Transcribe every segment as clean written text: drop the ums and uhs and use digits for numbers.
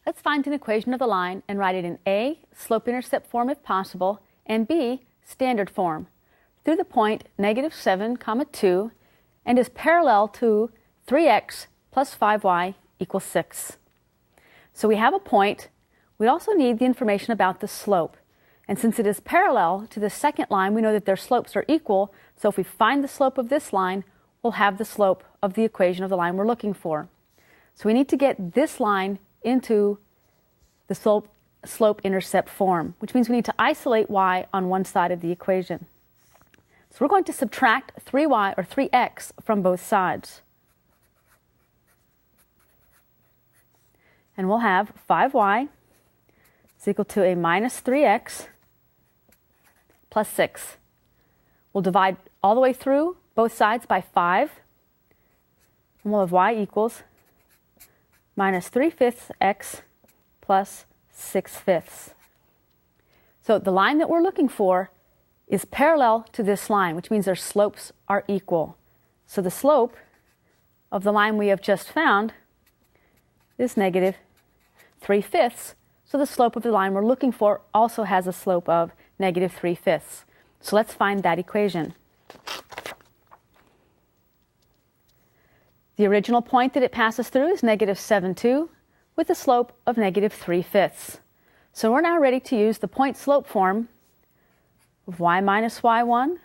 Let's find an equation of the line and write it in A, slope-intercept form if possible, and B, standard form, through the point -7, 2, and is parallel to 3x plus 5y equals 6. So we have a point. We also need the information about the slope. And since it is parallel to the second line, we know that their slopes are equal. So if we find the slope of this line, we'll have the slope of the equation of the line we're looking for. So we need to get this line into the slope-intercept form, which means we need to isolate y on one side of the equation. So we're going to subtract 3y or 3x from both sides. And we'll have 5y is equal to a minus 3x plus 6. We'll divide all the way through both sides by 5. And we'll have y equals minus 3/5 x plus 6/5. So the line that we're looking for is parallel to this line, which means their slopes are equal. So the slope of the line we have just found is negative 3/5. So the slope of the line we're looking for also has a slope of negative 3/5. So let's find that equation. The original point that it passes through is -7, 2, with a slope of negative 3/5. So we're now ready to use the point slope form of y minus y1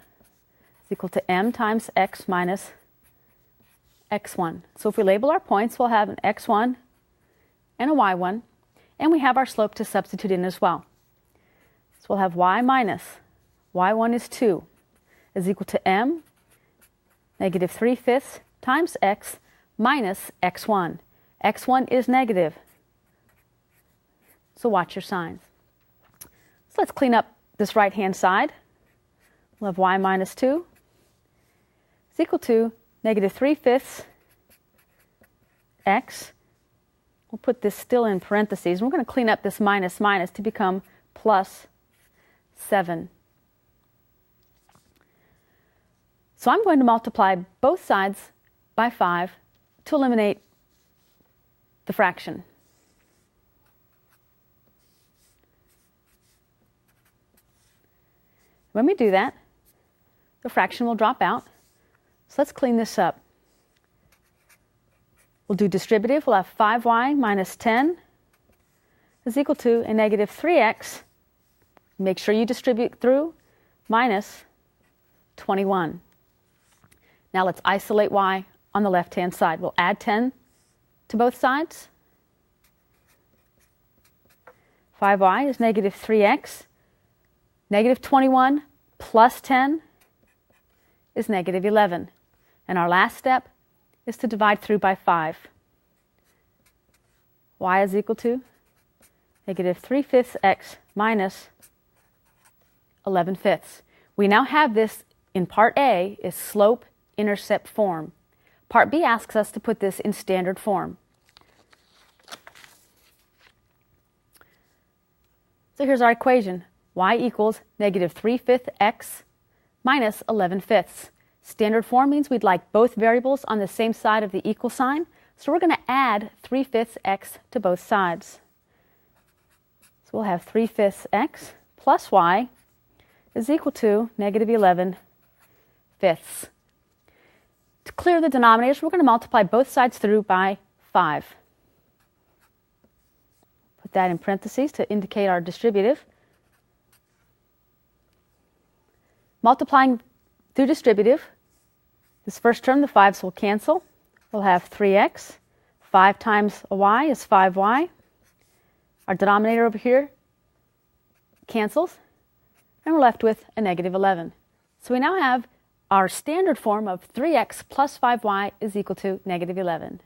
is equal to m times x minus x1. So if we label our points, we'll have an x1 and a y1, and we have our slope to substitute in as well. So we'll have y minus y1 is 2 is equal to m negative 3/5 times x minus x1. x1 is negative, so watch your signs. So let's clean up this right-hand side. We'll have y minus 2 is equal to negative 3/5 x. We'll put this still in parentheses. We're going to clean up this minus minus to become plus 7. So I'm going to multiply both sides by 5 to eliminate the fraction. When we do that, the fraction will drop out. So let's clean this up. We'll do distributive. We'll have 5y minus 10 is equal to a negative 3x. Make sure you distribute through, minus 21. Now let's isolate y on the left-hand side. We'll add 10 to both sides. 5y is negative 3x. Negative 21 plus 10 is negative 11. And our last step is to divide through by 5. Y is equal to negative 3/5 x minus 11/5. We now have this in part A is slope-intercept form. Part B asks us to put this in standard form. So here's our equation. Y equals negative 3/5 x minus 11/5. Standard form means we'd like both variables on the same side of the equal sign, so we're going to add 3/5 x to both sides. So we'll have 3/5 x plus y is equal to negative 11/5. To clear the denominators, we're going to multiply both sides through by 5. Put that in parentheses to indicate our distributive. Multiplying through distributive, this first term, the 5's will cancel. We'll have 3x. 5 times a y is 5y. Our denominator over here cancels, and we're left with a negative 11. So we now have our standard form of 3x plus 5y is equal to negative 11.